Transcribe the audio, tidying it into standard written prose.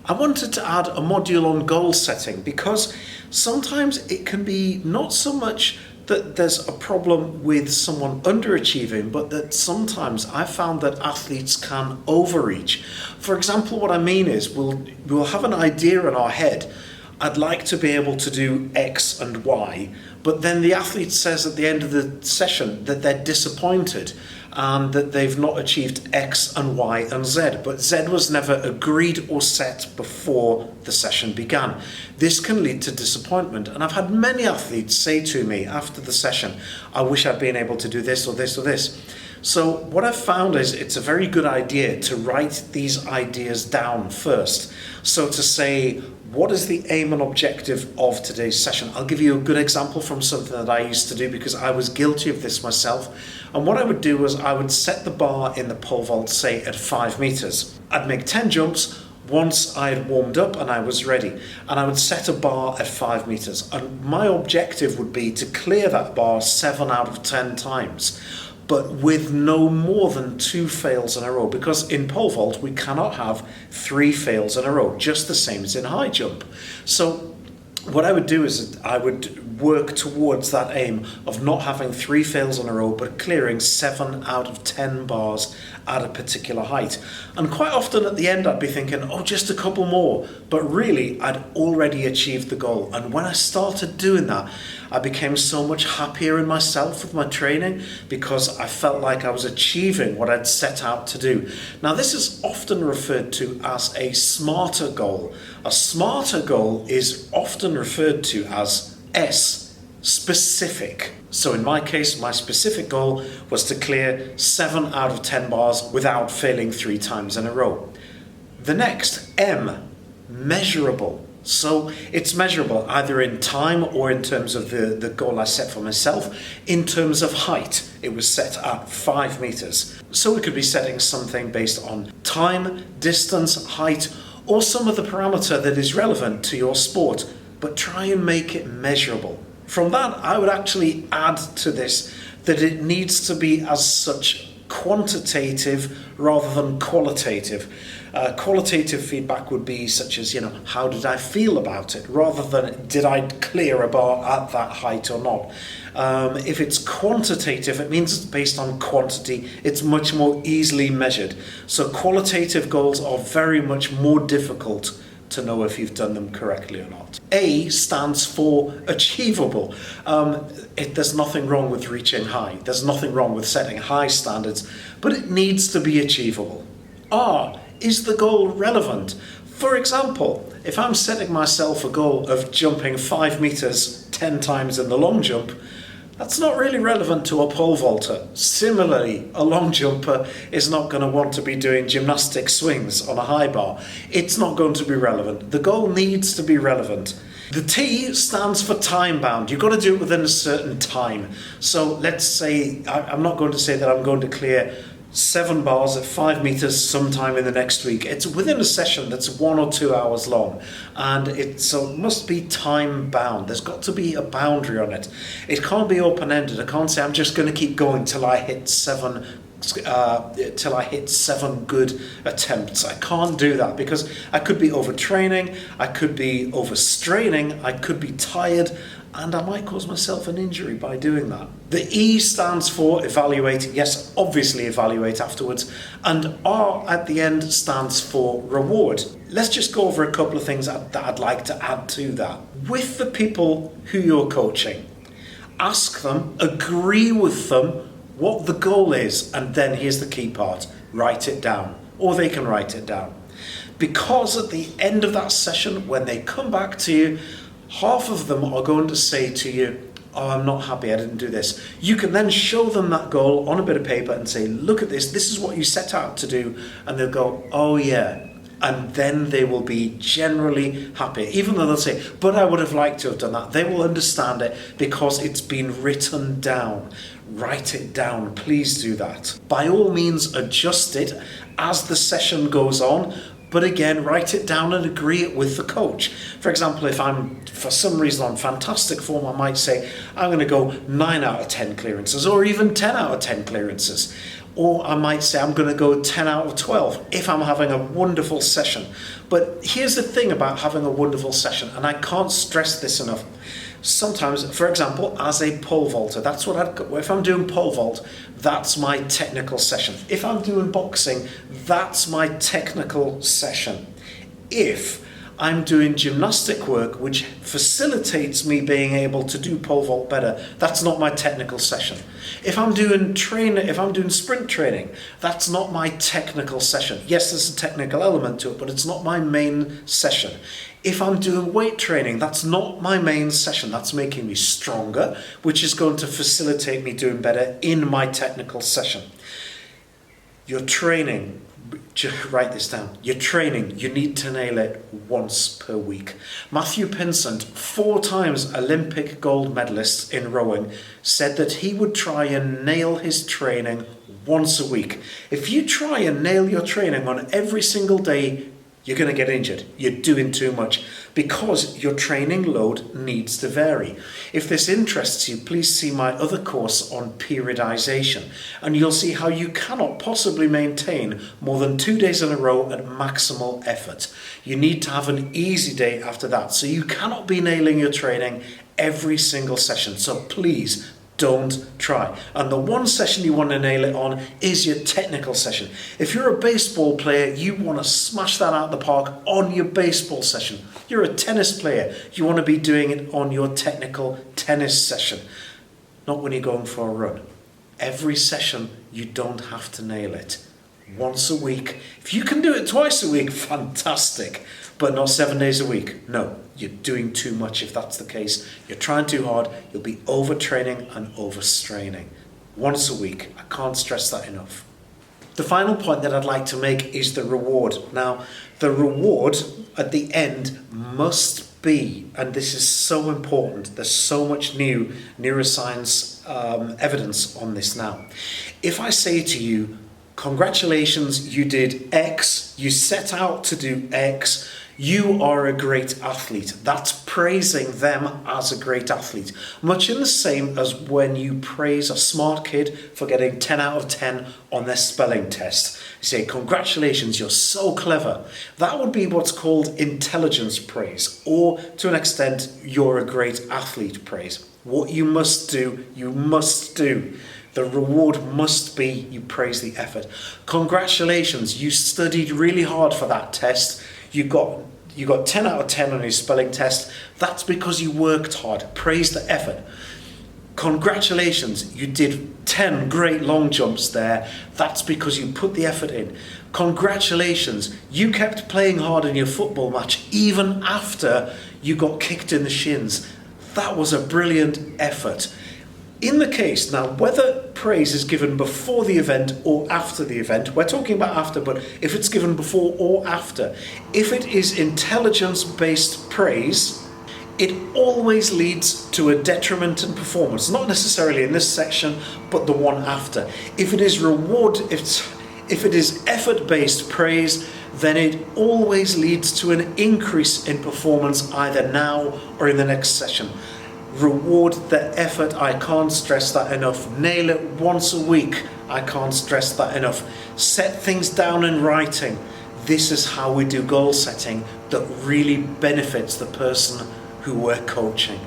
I wanted to add a module on goal setting because sometimes it can be not so much that there's a problem with someone underachieving, but that sometimes I found that athletes can overreach. For example, what I mean is we'll have an idea in our head. I'd like to be able to do X and Y, but then the athlete says at the end of the session that they're disappointed and that they've not achieved X and Y and Z, but Z was never agreed or set before the session began. This can lead to disappointment, and I've had many athletes say to me after the session, I wish I'd been able to do this or this or this. So what I've found is it's a very good idea to write these ideas down first. So to say, what is the aim and objective of today's session? I'll give you a good example from something that I used to do because I was guilty of this myself. And what I would do was I would set the bar in the pole vault, say at 5 meters. I'd make 10 jumps once I had warmed up and I was ready. And I would set a bar at 5 meters. And my objective would be to clear that bar 7 out of 10 times, but with no more than 2 fails in a row, because in pole vault we cannot have 3 fails in a row, just the same as in high jump. So what I would do is I would work towards that aim of not having 3 fails in a row, but clearing 7 out of 10 bars at a particular height. And quite often at the end I'd be thinking, oh, just a couple more, but really I'd already achieved the goal. And when I started doing that, I became so much happier in myself with my training because I felt like I was achieving what I'd set out to do. Now, this is often referred to as a smarter goal. A smarter goal is often referred to as S, specific. So in my case, my specific goal was to clear 7 out of 10 bars without failing 3 times in a row. The next, M, measurable. So it's measurable either in time or in terms of the goal I set for myself. In terms of height, it was set at 5 meters. So we could be setting something based on time, distance, height, or some other parameter that is relevant to your sport, but try and make it measurable. From that, I would actually add to this that it needs to be as such quantitative rather than qualitative. Qualitative feedback would be such as, how did I feel about it, rather than did I clear a bar at that height or not. If it's quantitative, it means it's based on quantity. It's much more easily measured. So qualitative goals are very much more difficult to know if you've done them correctly or not. A stands for achievable. There's nothing wrong with reaching high. There's nothing wrong with setting high standards, but it needs to be achievable. R, is the goal relevant? For example, if I'm setting myself a goal of jumping 5 meters 10 times in the long jump, that's not really relevant to a pole vaulter. Similarly, a long jumper is not going to want to be doing gymnastic swings on a high bar. It's not going to be relevant. The goal needs to be relevant. The T stands for time bound. You've got to do it within a certain time. So let's say, I'm not going to say that I'm going to clear 7 bars at 5 meters sometime in the next week. It's within a session that's 1 or 2 hours long, and it must be time bound. There's got to be a boundary on it. It can't be open-ended. I can't say I'm just going to keep going till I hit 7 good attempts. I can't do that because I could be overtraining, I could be overstraining, I could be tired, and I might cause myself an injury by doing that. The E stands for evaluate. Yes, obviously evaluate afterwards. And R at the end stands for reward. Let's just go over a couple of things that I'd like to add to that. With the people who you're coaching, ask them, agree with them what the goal is, and then here's the key part, write it down, or they can write it down. Because at the end of that session, when they come back to you, half of them are going to say to you, oh, I'm not happy, I didn't do this. You can then show them that goal on a bit of paper and say, look at this is what you set out to do. And they'll go, oh yeah. And then they will be generally happy. Even though they'll say, but I would have liked to have done that. They will understand it because it's been written down. Write it down, please do that. By all means, adjust it as the session goes on. But again, write it down and agree it with the coach. For example, if for some reason on fantastic form, I might say, I'm going to go 9 out of 10 clearances or even 10 out of 10 clearances. Or I might say I'm going to go 10 out of 12 if I'm having a wonderful session. But here's the thing about having a wonderful session, and I can't stress this enough. Sometimes, for example, as a pole vaulter, that's what if I'm doing pole vault, that's my technical session. If I'm doing boxing, that's my technical session. If I'm doing gymnastic work which facilitates me being able to do pole vault better, that's not my technical session. If I'm doing sprint training, that's not my technical session. Yes, there's a technical element to it, but it's not my main session. If I'm doing weight training, that's not my main session. That's making me stronger, which is going to facilitate me doing better in my technical session. Your training, write this down. Your training, you need to nail it once per week. Matthew Pinsent, 4 times Olympic gold medalist in rowing, said that he would try and nail his training once a week. If you try and nail your training on every single day, you're going to get injured. You're doing too much because your training load needs to vary. If this interests you, please see my other course on periodization, and you'll see how you cannot possibly maintain more than 2 days in a row at maximal effort. You need to have an easy day after that, so you cannot be nailing your training every single session. So please, don't try. And the one session you want to nail it on is your technical session. If you're a baseball player, you want to smash that out of the park on your baseball session. You're a tennis player, you want to be doing it on your technical tennis session, not when you're going for a run. Every session, you don't have to nail it. Once a week. If you can do it twice a week, fantastic. But not 7 days a week. No, you're doing too much if that's the case. You're trying too hard. You'll be overtraining and overstraining. Once a week. I can't stress that enough. The final point that I'd like to make is the reward. Now, the reward at the end must be, and this is so important, there's so much new neuroscience evidence on this now. If I say to you, congratulations, you did X, you set out to do X, you are a great athlete. That's praising them as a great athlete. Much in the same as when you praise a smart kid for getting 10 out of 10 on their spelling test. You say, congratulations, you're so clever. That would be what's called intelligence praise, or to an extent, you're a great athlete praise. What you must do, you must do. The reward must be you praise the effort. Congratulations, you studied really hard for that test. You got 10 out of 10 on your spelling test. That's because you worked hard. Praise the effort. Congratulations, you did 10 great long jumps there. That's because you put the effort in. Congratulations, you kept playing hard in your football match even after you got kicked in the shins. That was a brilliant effort. In the case, now, whether praise is given before the event or after the event, we're talking about after, but if it's given before or after, if it is intelligence-based praise, it always leads to a detriment in performance. Not necessarily in this section, but the one after. If it is if it is effort-based praise, then it always leads to an increase in performance either now or in the next session. Reward the effort, I can't stress that enough. Nail it once a week, I can't stress that enough. Set things down in writing. This is how we do goal setting that really benefits the person who we're coaching.